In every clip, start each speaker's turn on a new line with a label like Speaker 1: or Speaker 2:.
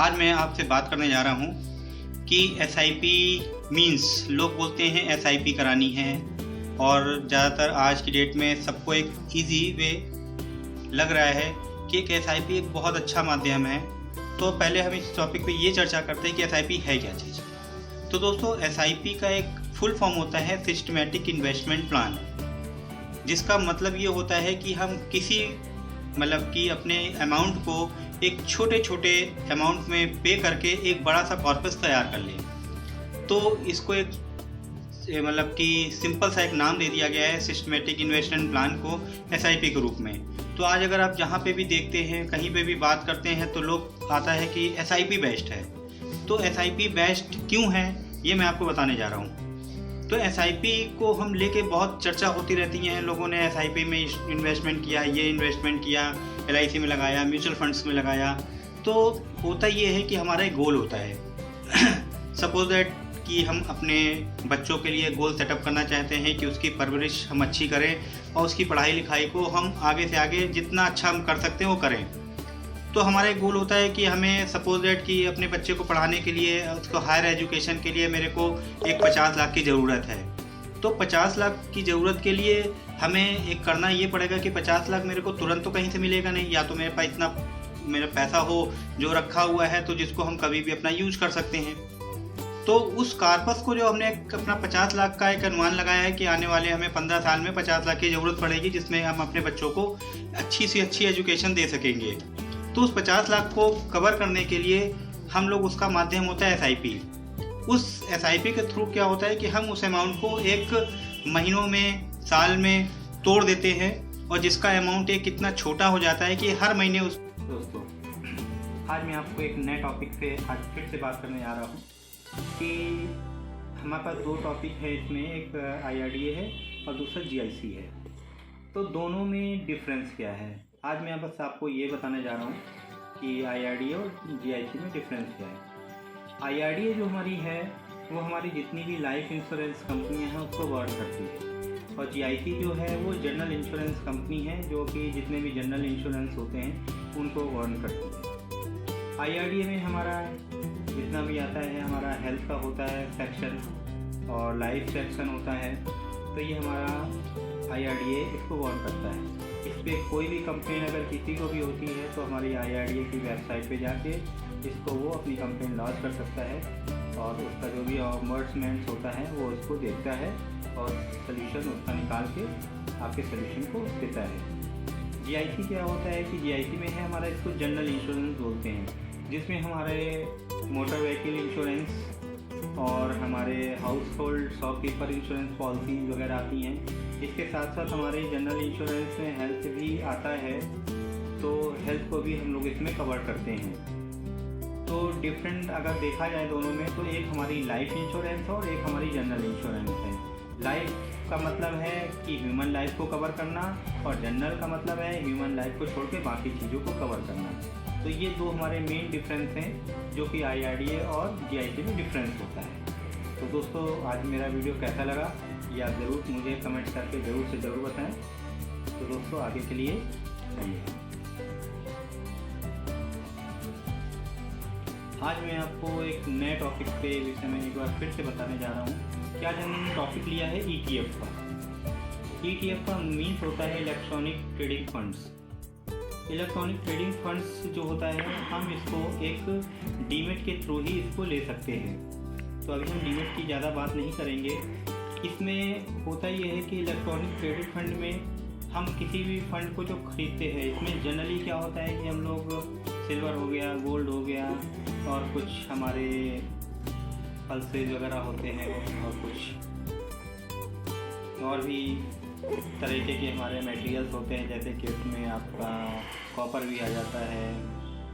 Speaker 1: आज मैं आपसे बात करने जा रहा हूँ कि SIP मीन्स लोग बोलते हैं SIP करानी है और ज़्यादातर आज की डेट में सबको एक इजी वे लग रहा है कि एक SIP एक बहुत अच्छा माध्यम है। तो पहले हम इस टॉपिक पे ये चर्चा करते हैं कि SIP है क्या चीज़। तो दोस्तों SIP का एक फुल फॉर्म होता है सिस्टमेटिक इन्वेस्टमेंट प्लान, जिसका मतलब ये होता है कि हम किसी कि अपने अमाउंट को एक छोटे छोटे अमाउंट में पे करके एक बड़ा सा कॉर्पस तैयार कर लें। तो इसको एक कि सिंपल सा एक नाम दे दिया गया है सिस्टमेटिक इन्वेस्टमेंट प्लान को SIP के रूप में। तो आज अगर आप जहाँ पे भी देखते हैं, कहीं पे भी बात करते हैं, तो लोग आता है कि SIP बेस्ट है। तो SIP बेस्ट क्यों है ये मैं आपको बताने जा रहा हूँ। तो SIP को हम लेके बहुत चर्चा होती रहती है, लोगों ने SIP में इन्वेस्टमेंट किया, ये इन्वेस्टमेंट किया, LIC में लगाया, म्यूचुअल फंड्स में लगाया। तो होता ये है कि हमारा एक गोल होता है सपोज दैट कि हम अपने बच्चों के लिए गोल सेटअप करना चाहते हैं कि उसकी परवरिश हम अच्छी करें और उसकी पढ़ाई लिखाई को हम आगे से आगे जितना अच्छा हम कर सकते हैं वो करें। तो हमारा एक गोल होता है कि हमें सपोज दैट कि अपने बच्चे को पढ़ाने के लिए, उसको हायर एजुकेशन के लिए मेरे को एक 50 लाख की ज़रूरत है। तो 50 लाख की ज़रूरत के लिए हमें एक करना ये पड़ेगा कि 50 लाख मेरे को तुरंत तो कहीं से मिलेगा नहीं, या तो मेरे पास इतना मेरा पैसा हो जो रखा हुआ है तो जिसको हम कभी भी अपना यूज कर सकते हैं। तो उस कार्पस को जो हमने अपना 50 लाख का एक अनुमान लगाया है कि आने वाले हमें 15 साल में 50 लाख की ज़रूरत पड़ेगी, जिसमें हम अपने बच्चों को अच्छी से अच्छी एजुकेशन दे सकेंगे। तो उस 50 लाख को कवर करने के लिए हम लोग उसका माध्यम होता है SIP। उस SIP के थ्रू क्या होता है कि हम उस अमाउंट को एक महीनों में, साल में तोड़ देते हैं और जिसका अमाउंट एक इतना छोटा हो जाता है कि हर महीने उस दोस्तों आज मैं आपको एक नए टॉपिक से आज फिर से बात करने जा रहा हूँ कि हमारे पास दो टॉपिक है इसमें, एक IRDA है और दूसरा GIC है। तो दोनों में डिफरेंस क्या है आज मैं बस आपको ये बताने जा रहा हूँ कि IRDA और GIC में डिफरेंस क्या है। IRDA जो हमारी है वो हमारी जितनी भी लाइफ इंश्योरेंस कंपनियाँ हैं उसको गवर्न करती है, और GIC जो है वो जनरल इंश्योरेंस कंपनी है जो कि जितने भी जनरल इंश्योरेंस होते हैं उनको गवर्न करती है। IRDA में हमारा जितना भी आता है हमारा हेल्थ का होता है सेक्शन और लाइफ सेक्शन होता है। तो ये हमारा IRDA इसको गवर्न करता है। इस पर कोई भी कंप्लेन अगर किसी को भी होती है तो हमारी IRDA की वेबसाइट पे जाके इसको वो अपनी कंप्लेन लॉन्च कर सकता है और उसका जो भी ऑमबड्समैन होता है वो उसको देखता है और सोल्यूशन उसका निकाल के आपके सोल्यूशन को देता है। GIC क्या होता है कि GIC में है हमारा, इसको जनरल इंश्योरेंस बोलते हैं, जिसमें हमारे मोटर व्हीकल इंश्योरेंस और हमारे house hold shopkeeper insurance policy वगैरह आती हैं। इसके साथ साथ हमारे जनरल इंश्योरेंस में हेल्थ भी आता है, तो हेल्थ को भी हम लोग इसमें कवर करते हैं। तो डिफरेंट अगर देखा जाए दोनों में, तो एक हमारी लाइफ इंश्योरेंस और एक हमारी जनरल इंश्योरेंस है। लाइफ का मतलब है कि ह्यूमन लाइफ को कवर करना और जनरल का मतलब है ह्यूमन लाइफ को छोड़ के बाकी चीज़ों को कवर करना। तो ये दो हमारे मेन डिफरेंस हैं जो कि IRDA और GIC में डिफरेंस होता है। तो दोस्तों आज मेरा वीडियो कैसा लगा ये आप ज़रूर मुझे कमेंट करके ज़रूर से ज़रूर बताएं। तो दोस्तों आगे के लिए चलिए आज मैं आपको एक नए टॉपिक पे विषय में एक बार फिर से बताने जा रहा हूँ कि आज हमने टॉपिक लिया है ETF का। ETF का मीन्स होता है electronic trading funds. Electronic trading funds जो होता है हम इसको एक डीमेट के थ्रू ही इसको ले सकते हैं। तो अभी हम डीमेट की ज़्यादा बात नहीं करेंगे। इसमें होता ये है कि इलेक्ट्रॉनिक ट्रेडिंग फंड में हम किसी भी फंड को जो खरीदते हैं, इसमें जनरली क्या होता है कि हम लोग सिल्वर हो गया, गोल्ड हो गया और कुछ हमारे पल्सेज वगैरह होते हैं और कुछ और भी तरीके के हमारे मटेरियल्स होते हैं, जैसे कि उसमें आपका कॉपर भी आ जाता है,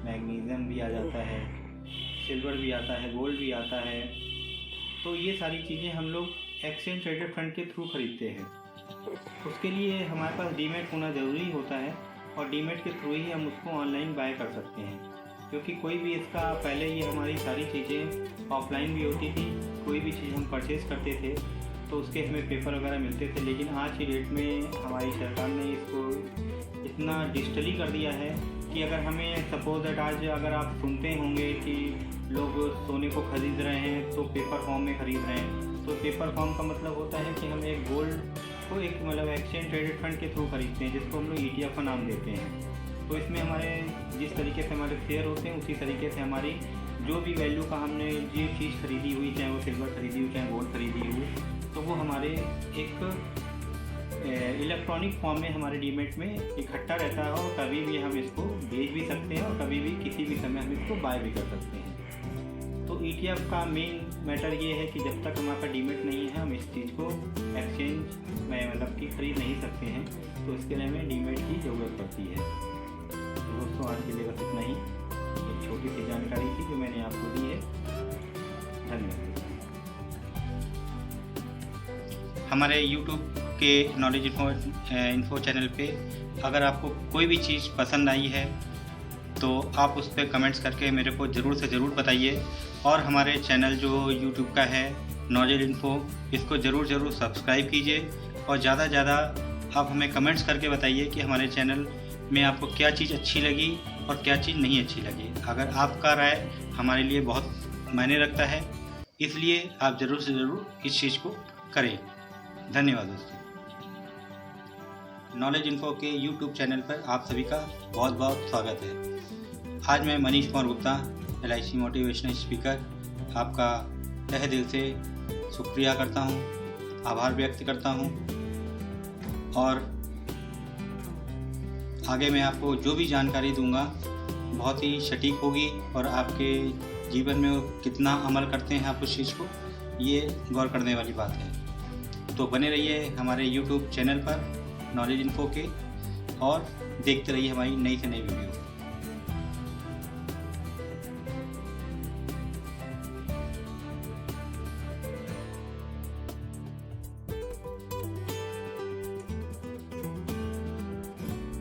Speaker 1: मैग्नीशियम भी आ जाता है, सिल्वर भी आता है, गोल्ड भी आता है। तो ये सारी चीज़ें हम लोग एक्सचेंज ट्रेडेड फंड के थ्रू खरीदते हैं। उसके लिए हमारे पास डीमेट होना ज़रूरी होता है और डीमेट के थ्रू ही हम उसको ऑनलाइन बाय कर सकते हैं, क्योंकि कोई भी इसका पहले ये हमारी सारी चीज़ें ऑफलाइन भी होती थी। कोई भी चीज़ हम परचेज़ करते थे तो उसके हमें पेपर वगैरह मिलते थे, लेकिन आज की डेट में हमारी सरकार ने इसको इतना डिजिटली कर दिया है कि कि अगर हमें सपोज दैट आज अगर आप सुनते होंगे कि लोग सोने को ख़रीद रहे हैं तो पेपर फॉर्म में ख़रीद रहे हैं, तो पेपर फॉर्म का मतलब होता है कि हम एक गोल्ड को एक मतलब एक्सचेंज ट्रेडेड फंड के थ्रू खरीदते हैं, जिसको हम लोग ETF का नाम देते हैं। तो इसमें हमारे जिस तरीके से हमारे शेयर होते हैं उसी तरीके से हमारी जो भी वैल्यू का हमने जो चीज़ खरीदी हुई, चाहे वो सिल्वर खरीदी हुई चाहे गोल्ड खरीदी हुई, तो वो हमारे एक इलेक्ट्रॉनिक फॉर्म में हमारे डीमेट में इकट्ठा रहता है और कभी भी हम इसको बेच भी सकते हैं और कभी भी किसी भी समय हम इसको बाय भी कर सकते हैं। तो ETF का मेन मैटर ये है कि जब तक हमारा डीमेट नहीं है हम इस चीज़ को एक्सचेंज में मतलब कि खरीद नहीं सकते हैं, तो इसके लिए हमें डीमेट की ज़रूरत पड़ती है। तो दोस्तों आज के लिए बस इतना ही, एक छोटी सी जानकारी थी जो मैंने आपको दी है। धन्यवाद। हमारे YouTube के नॉलेज इन्फो चैनल पे अगर आपको कोई भी चीज़ पसंद आई है तो आप उस पर कमेंट्स करके मेरे को ज़रूर से ज़रूर बताइए, और हमारे चैनल जो YouTube का है नॉलेज इन्फो, इसको ज़रूर सब्सक्राइब कीजिए और ज़्यादा से ज़्यादा आप हमें कमेंट्स करके बताइए कि हमारे चैनल में आपको क्या चीज़ अच्छी लगी और क्या चीज़ नहीं अच्छी लगी। अगर आपका राय हमारे लिए बहुत मायने रखता है, इसलिए आप ज़रूर से ज़रूर इस चीज़ को करें। धन्यवाद दोस्तों। नॉलेज इन्फो के YouTube चैनल पर आप सभी का बहुत बहुत स्वागत है। आज मैं Manish Kumar Gupta, LIC motivational speaker, आपका तहे दिल से शुक्रिया करता हूँ, आभार व्यक्त करता हूँ, और आगे मैं आपको जो भी जानकारी दूंगा बहुत ही सटीक होगी और आपके जीवन में कितना अमल करते हैं आप उस चीज़ को, ये गौर करने वाली बात है। तो बने रहिए हमारे YouTube चैनल पर नॉलेज इन्फो के और देखते रहिए हमारी नई से नई वीडियो।